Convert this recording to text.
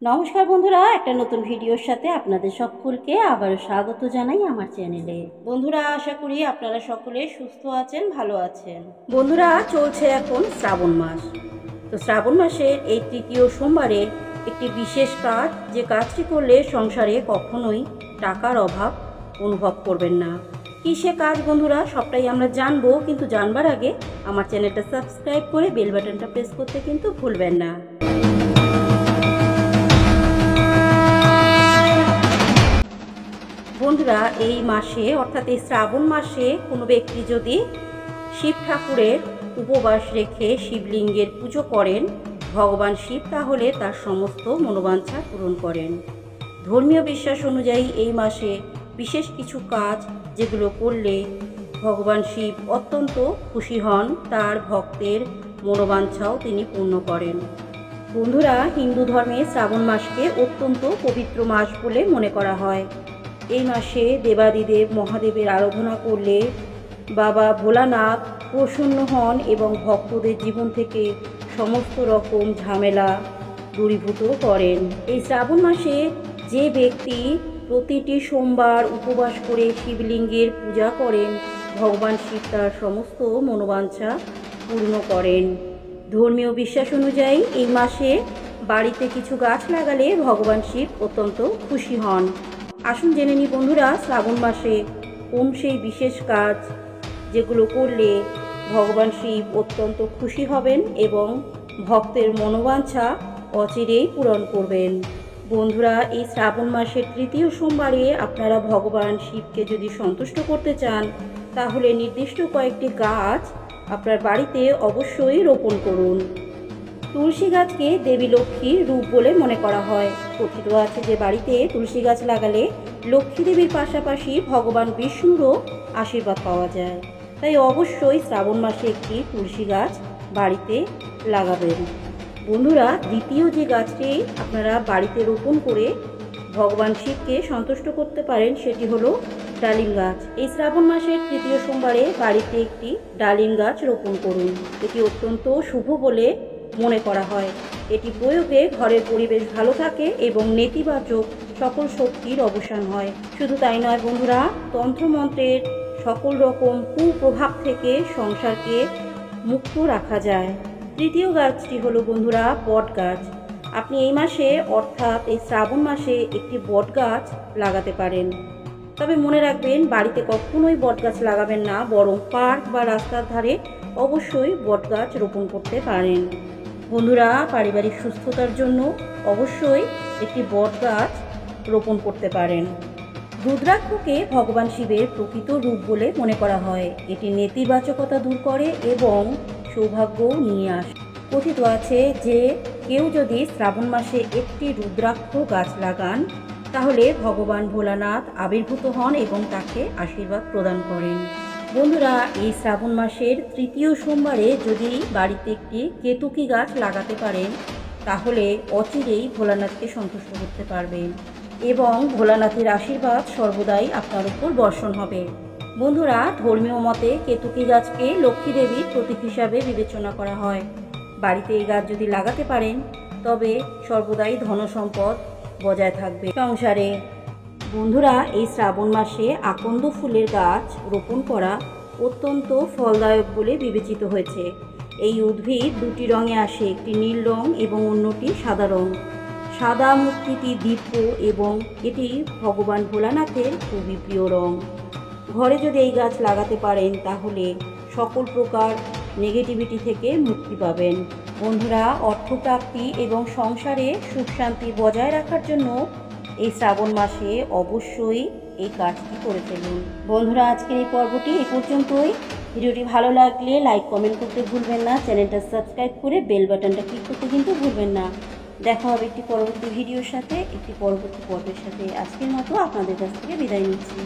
নমস্কার বন্ধুরা, একটা নতুন ভিডিওর সাথে আপনাদের সকলকে আবারও স্বাগত জানাই আমার চ্যানেলে। বন্ধুরা, আশা করি আপনারা সকলে সুস্থ আছেন, ভালো আছেন। বন্ধুরা, চলছে এখন শ্রাবণ মাস। তো শ্রাবণ মাসের এই তৃতীয় সোমবারে একটি বিশেষ কাজ, যে কাজটি করলে সংসারে কখনোই টাকার অভাব অনুভব করবেন না। কী সে কাজ বন্ধুরা, সবটাই আমরা জানবো, কিন্তু জানবার আগে আমার চ্যানেলটা সাবস্ক্রাইব করে বেল বাটনটা প্রেস করতে কিন্তু ভুলবেন না। বন্ধুরা, এই মাসে অর্থাৎ এই শ্রাবণ মাসে কোনো ব্যক্তি যদি শিব ঠাকুরের উপবাস রেখে শিবলিঙ্গের পুজো করেন ভগবান শিব, তাহলে তার সমস্ত মনোবাঞ্ছা পূরণ করেন। ধর্মীয় বিশ্বাস অনুযায়ী এই মাসে বিশেষ কিছু কাজ যেগুলো করলে ভগবান শিব অত্যন্ত খুশি হন, তার ভক্তের মনোবাঞ্ছাও তিনি পূর্ণ করেন। বন্ধুরা, হিন্দু ধর্মে শ্রাবণ মাসকে অত্যন্ত পবিত্র মাস বলে মনে করা হয়। এই মাসে দেবাদিদেব মহাদেবের আরাধনা করলে বাবা ভোলানাথ প্রসন্ন হন এবং ভক্তদের জীবন থেকে সমস্ত রকম ঝামেলা দূরীভূত করেন। এই শ্রাবণ মাসে যে ব্যক্তি প্রতিটি সোমবার উপবাস করে শিবলিঙ্গের পূজা করেন ভগবান শিব তার সমস্ত মনোবাঞ্ছা পূর্ণ করেন। ধর্মীয় বিশ্বাস অনুযায়ী এই মাসে বাড়িতে কিছু গাছ লাগালে ভগবান শিব অত্যন্ত খুশি হন। আসুন জেনে নিই বন্ধুরা, শ্রাবণ মাসে কোন সেই বিশেষ কাজ যেগুলো করলে ভগবান শিব অত্যন্ত খুশি হবেন এবং ভক্তের মনোবাঞ্ছা অচিরেই পূরণ করবেন। বন্ধুরা, এই শ্রাবণ মাসের তৃতীয় সোমবারে আপনারা ভগবান শিবকে যদি সন্তুষ্ট করতে চান, তাহলে নির্দিষ্ট কয়েকটি গাছ আপনার বাড়িতে অবশ্যই রোপণ করুন। তুলসী গাছকে দেবী লক্ষ্মীর রূপ বলে মনে করা হয়। কথিত আছে যে বাড়িতে তুলসী গাছ লাগালে লক্ষ্মী দেবীর পাশাপাশি ভগবান বিষ্ণুরও আশীর্বাদ পাওয়া যায়। তাই অবশ্যই শ্রাবণ মাসে একটি তুলসী গাছ বাড়িতে লাগাবেন। বন্ধুরা, দ্বিতীয় যে গাছটি আপনারা বাড়িতে রোপণ করে ভগবান শিবকে সন্তুষ্ট করতে পারেন সেটি হলো ডালিম গাছ। এই শ্রাবণ মাসের তৃতীয় সোমবারে বাড়িতে একটি ডালিম গাছ রোপণ করুন। এটি অত্যন্ত শুভ বলে মনে করা হয়। এটি প্রয়োগে ঘরের পরিবেশ ভালো থাকে এবং নেতিবাচক সকল শক্তির অবসান হয়। শুধু তাই নয় বন্ধুরা, তন্ত্রমন্ত্রের সকল রকম কুপ্রভাব থেকে সংসারকে মুক্ত রাখা যায়। তৃতীয় গাছটি হলো বন্ধুরা বট গাছ। আপনি এই মাসে অর্থাৎ এই শ্রাবণ মাসে একটি বট গাছ লাগাতে পারেন। তবে মনে রাখবেন, বাড়িতে কখনোই বট গাছ লাগাবেন না, বরং পার্ক বা রাস্তার ধারে অবশ্যই বট গাছ রোপণ করতে পারেন। বন্ধুরা, পারিবারিক সুস্থতার জন্য অবশ্যই একটি বট গাছ রোপণ করতে পারেন। রুদ্রাক্ষকে ভগবান শিবের প্রকৃত রূপ বলে মনে করা হয়। এটি নেতিবাচকতা দূর করে এবং সৌভাগ্যও নিয়ে আসে। কথিত আছে যে কেউ যদি শ্রাবণ মাসে একটি রুদ্রাক্ষ গাছ লাগান, তাহলে ভগবান ভোলানাথ আবির্ভূত হন এবং তাকে আশীর্বাদ প্রদান করেন। বন্ধুরা, এই শ্রাবণ মাসের তৃতীয় সোমবারে যদি বাড়িতে একটি কেতকী গাছ লাগাতে পারেন, তাহলে অচিরেই ভোলানাথকে সন্তুষ্ট করতে পারবেন এবং ভোলানাথের আশীর্বাদ সর্বদাই আপনার উপর বর্ষণ হবে। বন্ধুরা, ধর্মীয় মতে কেতকী গাছকে লক্ষ্মী দেবীর প্রতীক হিসাবে বিবেচনা করা হয়। বাড়িতে এই গাছ যদি লাগাতে পারেন, তবে সর্বদাই ধনসম্পদ বজায় থাকবে সংসারে। বন্ধুরা, এই শ্রাবণ মাসে আকন্দ ফুলের গাছ রোপণ করা অত্যন্ত ফলদায়ক বলে বিবেচিত হয়েছে। এই উদ্ভিদ দুটি রঙে আসে, একটি নীল রং এবং অন্যটি সাদা রং। সাদা মূর্তিটি দিব্য এবং এটি ভগবান ভোলানাথের খুবই প্রিয় রং। ঘরে যদি এই গাছ লাগাতে পারেন, তাহলে সকল প্রকার নেগেটিভিটি থেকে মুক্তি পাবেন। বন্ধুরা, অর্থপ্রাপ্তি এবং সংসারে সুখ শান্তি বজায় রাখার জন্য এই শ্রাবণ মাসে অবশ্যই এই কাজটি করে ফেলুন। বন্ধুরা, আজকের এই পর্বটি এ পর্যন্তই। ভিডিওটি ভালো লাগলে লাইক কমেন্ট করতে ভুলবেন না, চ্যানেলটা সাবস্ক্রাইব করে বেল বাটনটা ক্লিক করতে কিন্তু ভুলবেন না। দেখা হবে একটি পরবর্তী ভিডিওর সাথে, একটি পরবর্তী পর্বের সাথে। আজকের মতো আপনাদের কাছ থেকে বিদায় নিচ্ছি।